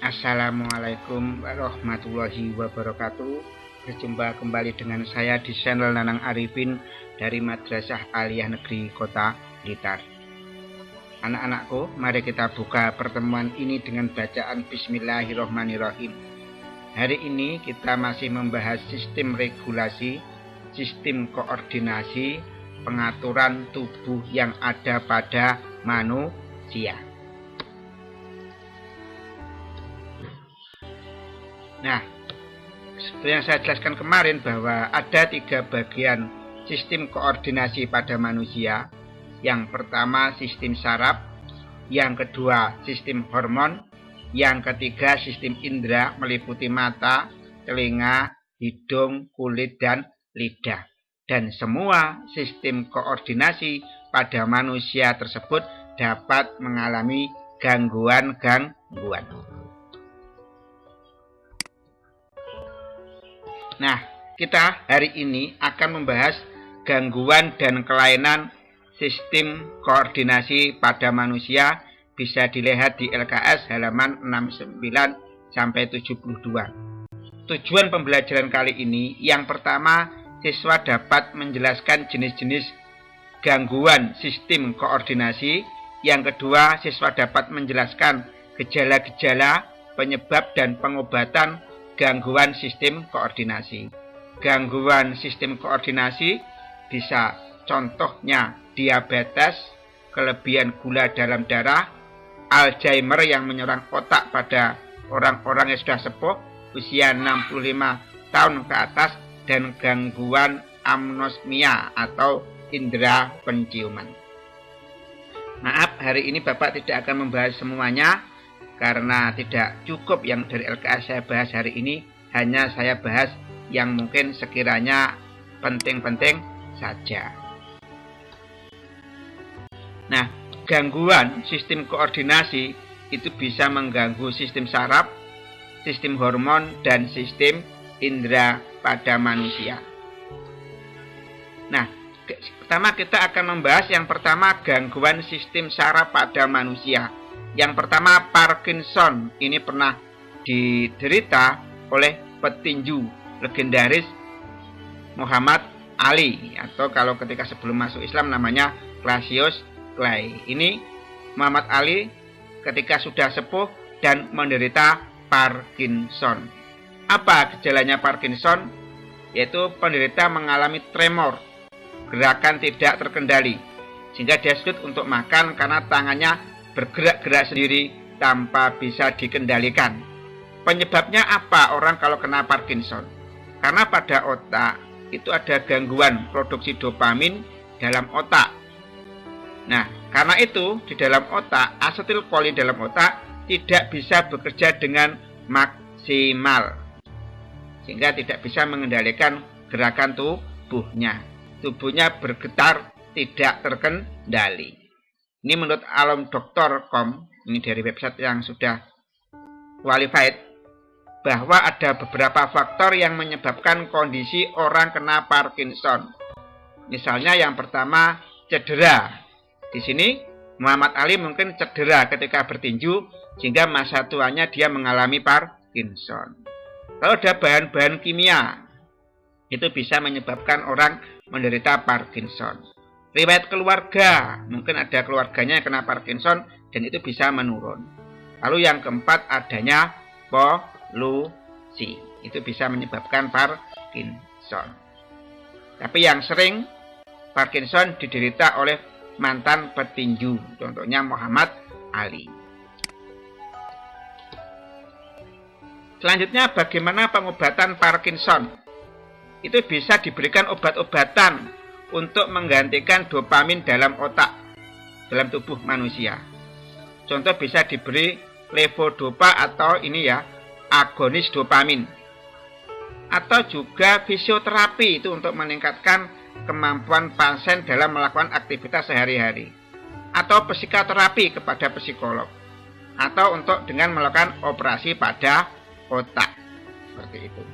Assalamualaikum warahmatullahi wabarakatuh. Berjumpa kembali dengan saya di channel Nanang Arifin dari Madrasah Aliyah Negeri Kota Blitar. Anak-anakku, mari kita buka pertemuan ini dengan bacaan Bismillahirrahmanirrahim. Hari ini kita masih membahas sistem regulasi, sistem koordinasi, pengaturan tubuh yang ada pada manusia. Nah, seperti yang saya jelaskan kemarin bahwa ada 3 bagian sistem koordinasi pada manusia. Yang pertama sistem saraf, yang kedua sistem hormon, yang ketiga sistem indera meliputi mata, telinga, hidung, kulit, dan lidah. Dan semua sistem koordinasi pada manusia tersebut dapat mengalami gangguan-gangguan. Nah, kita hari ini akan membahas gangguan dan kelainan sistem koordinasi pada manusia. Bisa dilihat di LKS halaman 69-72. Tujuan pembelajaran kali ini, yang pertama, siswa dapat menjelaskan jenis-jenis gangguan sistem koordinasi. Yang kedua, siswa dapat menjelaskan gejala-gejala, penyebab dan pengobatan gangguan sistem koordinasi. Gangguan sistem koordinasi bisa contohnya diabetes, kelebihan gula dalam darah, Alzheimer yang menyerang otak pada orang-orang yang sudah sepuh, usia 65 tahun ke atas, dan gangguan anosmia atau indera penciuman. Maaf, hari ini Bapak tidak akan membahas semuanya, karena tidak cukup yang dari LKS saya bahas hari ini, hanya saya bahas yang mungkin sekiranya penting-penting saja. Nah, gangguan sistem koordinasi itu bisa mengganggu sistem saraf, sistem hormon, dan sistem indera pada manusia. Nah, pertama kita akan membahas yang pertama gangguan sistem saraf pada manusia. Yang pertama Parkinson. Ini pernah diderita oleh petinju legendaris Muhammad Ali, atau kalau ketika sebelum masuk Islam namanya Cassius Clay. Ini Muhammad Ali ketika sudah sepuh dan menderita Parkinson. Apa gejalanya Parkinson? Yaitu penderita mengalami tremor, gerakan tidak terkendali, sehingga dia sulit untuk makan karena tangannya bergerak-gerak sendiri tanpa bisa dikendalikan. Penyebabnya apa orang kalau kena Parkinson? Karena pada otak itu ada gangguan produksi dopamin dalam otak. Nah, karena itu di dalam otak, asetilkolin dalam otak tidak bisa bekerja dengan maksimal, sehingga tidak bisa mengendalikan gerakan tubuhnya. Tubuhnya bergetar tidak terkendali. Ini menurut alamdoktor.com, ini dari website yang sudah qualified, bahwa ada beberapa faktor yang menyebabkan kondisi orang kena Parkinson. Misalnya yang pertama, cedera. Di sini Muhammad Ali mungkin cedera ketika bertinju, sehingga masa tuanya dia mengalami Parkinson. Kalau ada bahan-bahan kimia, itu bisa menyebabkan orang menderita Parkinson. Riwayat keluarga, mungkin ada keluarganya yang kena Parkinson dan itu bisa menurun. Lalu yang keempat adanya polusi, itu bisa menyebabkan Parkinson. Tapi yang sering Parkinson diderita oleh mantan petinju, contohnya Muhammad Ali. Selanjutnya bagaimana pengobatan Parkinson? Itu bisa diberikan obat-obatan untuk menggantikan dopamin dalam otak, dalam tubuh manusia. Contoh bisa diberi levodopa atau ini ya, agonis dopamin. Atau juga fisioterapi, itu untuk meningkatkan kemampuan pasien dalam melakukan aktivitas sehari-hari. Atau psikoterapi kepada psikolog. Atau untuk dengan melakukan operasi pada otak. Seperti itu.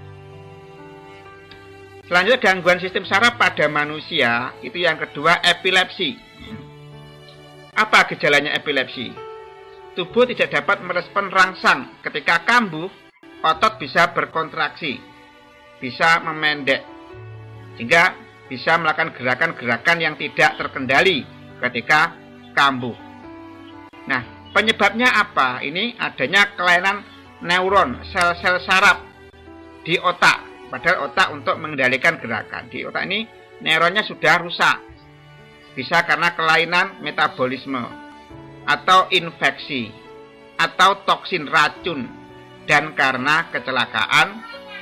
Selanjutnya gangguan sistem saraf pada manusia, itu yang kedua epilepsi. Apa gejalanya epilepsi? tubuh tidak dapat merespon rangsang. Ketika kambuh, otot bisa berkontraksi, bisa memendek, sehingga bisa melakukan gerakan-gerakan yang tidak terkendali ketika kambuh. Nah, penyebabnya apa? Ini adanya kelainan neuron, sel-sel saraf di otak. Padahal otak untuk mengendalikan gerakan. Di otak ini neuronnya sudah rusak. Bisa karena kelainan metabolisme, atau infeksi, atau toksin racun. Dan karena kecelakaan,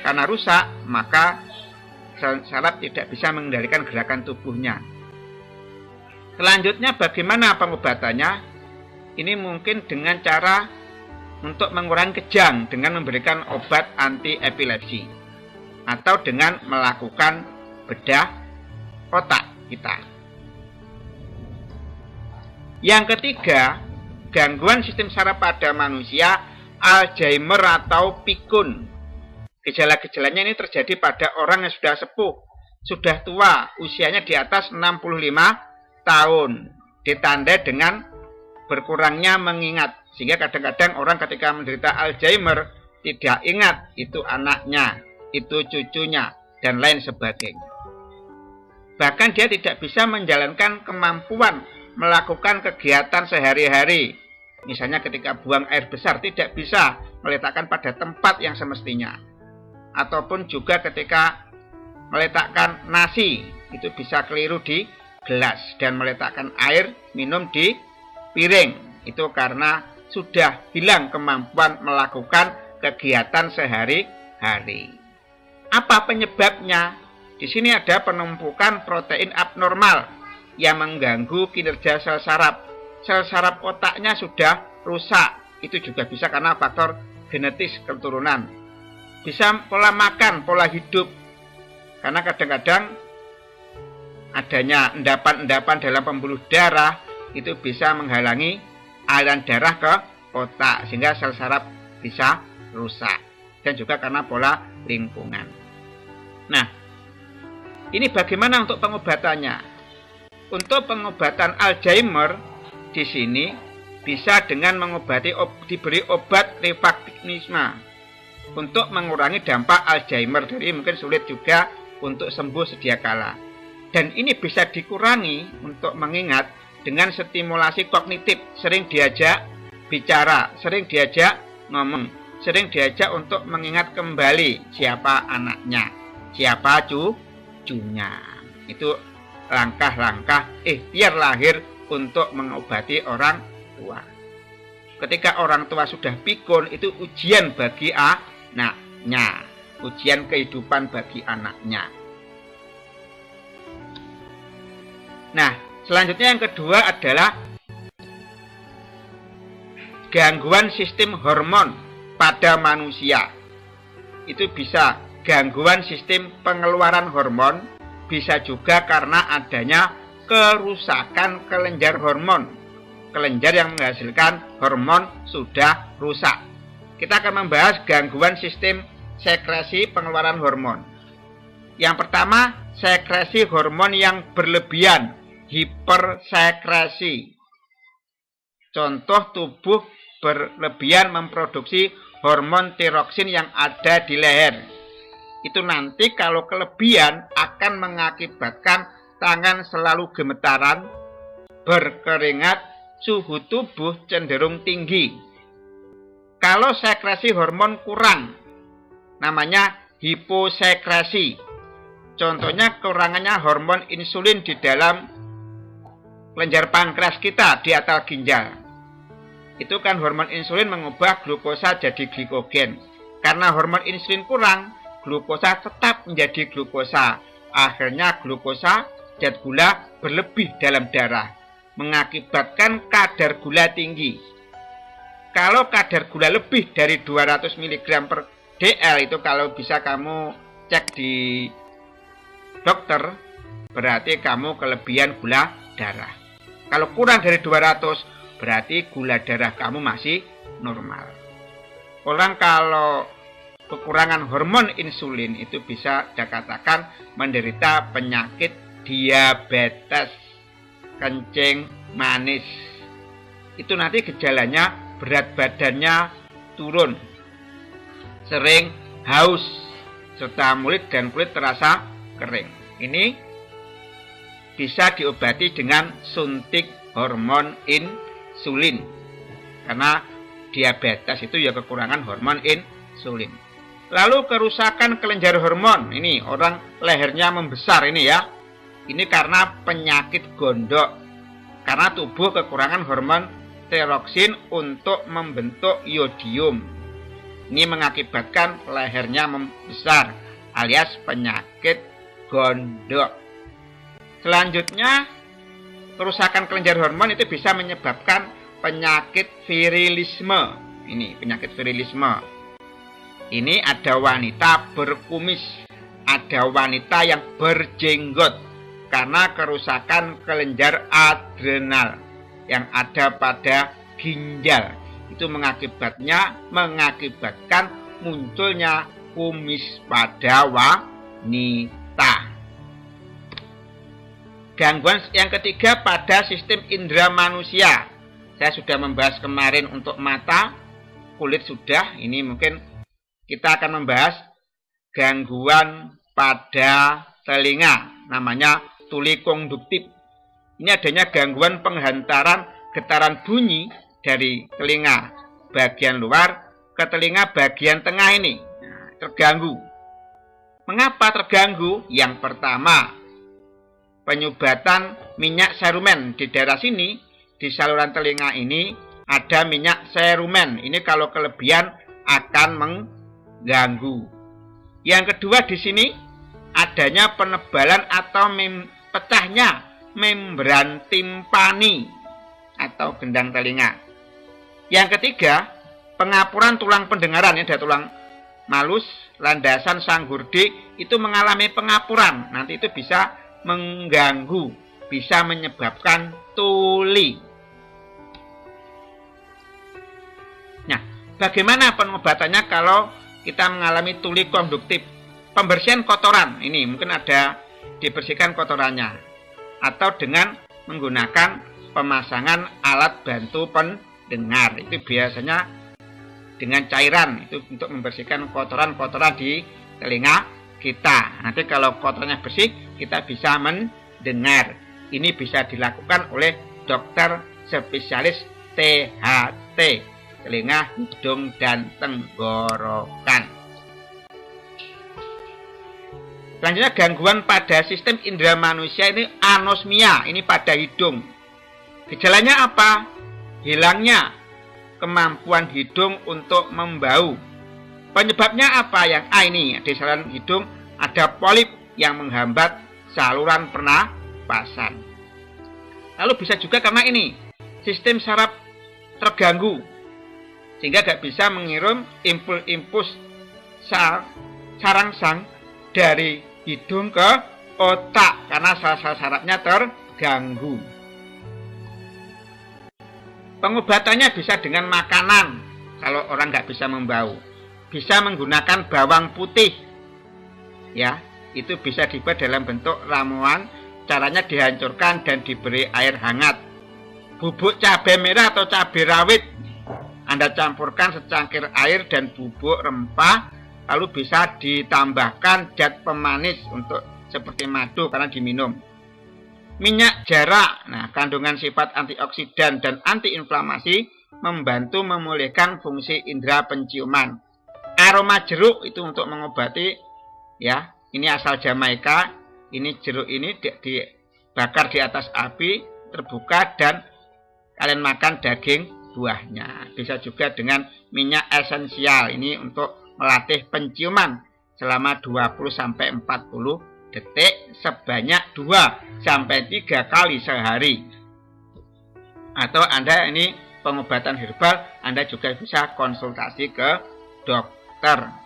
karena rusak, maka sel saraf tidak bisa mengendalikan gerakan tubuhnya. Selanjutnya bagaimana pengobatannya? Ini mungkin dengan cara untuk mengurangi kejang dengan memberikan obat anti epilepsi, atau dengan melakukan bedah otak kita. Yang ketiga, gangguan sistem saraf pada manusia, Alzheimer atau pikun. Gejala-gejalanya ini terjadi pada orang yang sudah sepuh, sudah tua, usianya di atas 65 tahun, ditandai dengan berkurangnya mengingat. Sehingga kadang-kadang orang ketika menderita Alzheimer tidak ingat itu anaknya, itu cucunya, dan lain sebagainya. Bahkan dia tidak bisa menjalankan kemampuan melakukan kegiatan sehari-hari. Misalnya ketika buang air besar tidak bisa meletakkan pada tempat yang semestinya. Ataupun juga ketika meletakkan nasi, itu bisa keliru di gelas, dan meletakkan air minum di piring. Itu karena sudah hilang kemampuan melakukan kegiatan sehari-hari. Apa penyebabnya? Di sini ada penumpukan protein abnormal yang mengganggu kinerja sel saraf. Sel saraf otaknya sudah rusak. Itu juga bisa karena faktor genetis keturunan. Bisa pola makan, pola hidup. Karena kadang-kadang adanya endapan-endapan dalam pembuluh darah itu bisa menghalangi aliran darah ke otak, sehingga sel saraf bisa rusak. Dan juga karena pola lingkungan. Nah, ini bagaimana untuk pengobatannya? Untuk pengobatan Alzheimer di sini bisa dengan diberi obat rifaximin untuk mengurangi dampak Alzheimer. Jadi mungkin sulit juga untuk sembuh sedia kala. Dan ini bisa dikurangi untuk mengingat dengan stimulasi kognitif, sering diajak bicara, sering diajak ngomong, sering diajak untuk mengingat kembali siapa anaknya, siapa cucunya. Itu langkah-langkah ikhtiar lahir untuk mengobati orang tua. Ketika orang tua sudah pikun, itu ujian bagi anaknya, ujian kehidupan bagi anaknya. Nah, selanjutnya yang kedua adalah gangguan sistem hormon pada manusia. Itu bisa gangguan sistem pengeluaran hormon, bisa juga karena adanya kerusakan kelenjar hormon. Kelenjar yang menghasilkan hormon sudah rusak. Kita akan membahas gangguan sistem sekresi pengeluaran hormon. Yang pertama, sekresi hormon yang berlebihan, hipersekresi. Contoh, tubuh berlebihan memproduksi hormon tiroksin yang ada di leher. Itu nanti kalau kelebihan akan mengakibatkan tangan selalu gemetaran, berkeringat, suhu tubuh cenderung tinggi. Kalau sekresi hormon kurang, namanya hiposekresi. Contohnya kurangannya hormon insulin di dalam kelenjar pankreas kita di atal ginjal. Itu kan hormon insulin mengubah glukosa jadi glikogen. Karena hormon insulin kurang, glukosa tetap menjadi glukosa. Akhirnya glukosa, zat gula berlebih dalam darah, mengakibatkan kadar gula tinggi. Kalau kadar gula lebih dari 200 mg per dl, itu kalau bisa kamu cek di dokter, berarti kamu kelebihan gula darah. Kalau kurang dari 200, berarti gula darah kamu masih normal. Orang kalau kekurangan hormon insulin itu bisa dikatakan menderita penyakit diabetes kencing manis. Itu nanti gejalanya berat badannya turun, sering haus, serta mulut dan kulit terasa kering. Ini bisa diobati dengan suntik hormon insulin. Karena diabetes itu ya kekurangan hormon insulin. Lalu kerusakan kelenjar hormon. Ini orang lehernya membesar ini ya. Ini karena penyakit gondok. Karena tubuh kekurangan hormon tiroksin untuk membentuk iodium. Ini mengakibatkan lehernya membesar alias penyakit gondok. Selanjutnya, kerusakan kelenjar hormon itu bisa menyebabkan penyakit virilisme. Ini penyakit virilisme. Ini ada wanita berkumis, ada wanita yang berjenggot karena kerusakan kelenjar adrenal yang ada pada ginjal. Itu mengakibatkan munculnya kumis pada wanita. Gangguan yang ketiga pada sistem indera manusia. Saya sudah membahas kemarin untuk mata, kulit sudah. Ini mungkin kita akan membahas gangguan pada telinga, namanya tuli konduktif. Ini adanya gangguan penghantaran getaran bunyi dari telinga bagian luar ke telinga bagian tengah ini. Nah, terganggu. Mengapa terganggu? Yang pertama, penyumbatan minyak serumen di daerah sini, di saluran telinga ini ada minyak serumen. Ini kalau kelebihan akan mengganggu. Yang kedua di sini adanya penebalan atau pecahnya membran timpani atau gendang telinga. Yang ketiga, pengapuran tulang pendengaran. Ini ada tulang malus, landasan sanggurdi itu mengalami pengapuran. Nanti itu bisa mengganggu, bisa menyebabkan tuli. Nah, bagaimana pengobatannya kalau kita mengalami tuli konduktif? Pembersihan kotoran, ini mungkin ada dibersihkan kotorannya, atau dengan menggunakan pemasangan alat bantu pendengar. Itu biasanya dengan cairan, itu untuk membersihkan kotoran-kotoran di telinga kita. Nanti kalau kotorannya bersih, kita bisa mendengar. Ini bisa dilakukan oleh dokter spesialis THT, telinga, hidung, dan tenggorokan. Selanjutnya gangguan pada sistem indera manusia ini anosmia, ini pada hidung. Gejalanya apa? Hilangnya kemampuan hidung untuk membau. Penyebabnya apa? Yang A ini, di saluran hidung ada polip yang menghambat saluran pernapasan. Lalu bisa juga karena ini, sistem saraf terganggu, sehingga gak bisa mengirim impuls sarangsang dari hidung ke otak karena sel-sel sarafnya terganggu. Pengobatannya bisa dengan makanan kalau orang nggak bisa membau. Bisa menggunakan bawang putih, ya, itu bisa dibuat dalam bentuk ramuan. Caranya dihancurkan dan diberi air hangat. Bubuk cabai merah atau cabai rawit, Anda campurkan secangkir air dan bubuk rempah, lalu bisa ditambahkan zat pemanis untuk seperti madu karena diminum. Minyak jarak, nah, kandungan sifat antioksidan dan antiinflamasi, membantu memulihkan fungsi indera penciuman. Aroma jeruk itu untuk mengobati, ya, ini asal Jamaika. Ini jeruk ini dibakar di atas api terbuka dan kalian makan daging buahnya. Bisa juga dengan minyak esensial, ini untuk melatih penciuman selama 20-40 detik sebanyak 2-3 kali sehari. Atau Anda ini pengobatan herbal, Anda juga bisa konsultasi ke dokter.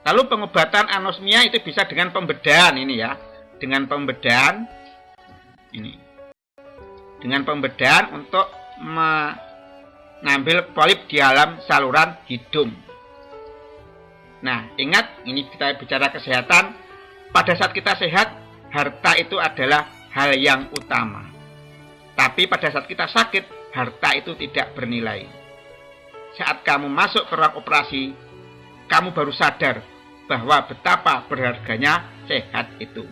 Lalu pengobatan anosmia itu bisa dengan pembedahan ini ya. Dengan pembedahan ini. Dengan pembedahan untuk mengambil polip di dalam saluran hidung. Nah, ingat, ini kita bicara kesehatan. Pada saat kita sehat, harta itu adalah hal yang utama. Tapi pada saat kita sakit, harta itu tidak bernilai. Saat kamu masuk ke ruang operasi, kamu baru sadar bahwa betapa berharganya sehat itu.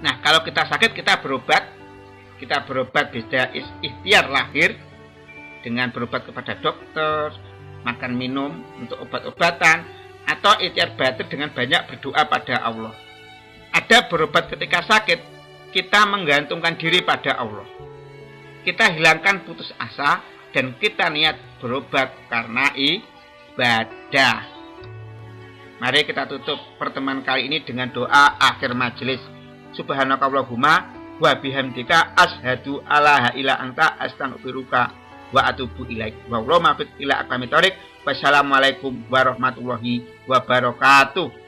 Nah, kalau kita sakit, kita berobat bisa ikhtiar lahir dengan berobat kepada dokter, makan minum untuk obat-obatan, atau ikhtiar batin dengan banyak berdoa pada Allah. Ada berobat ketika sakit, kita menggantungkan diri pada Allah. Kita hilangkan putus asa dan kita niat berobat karena ibadah. Mari kita tutup pertemuan kali ini dengan doa akhir majelis. Subhanakallahumma wa bihamdika asyhadu alla ilaha illa anta astaghfiruka wa atubu ilaik. Wa ila aqwamit thoriq. Wassalamualaikum warahmatullahi wabarakatuh.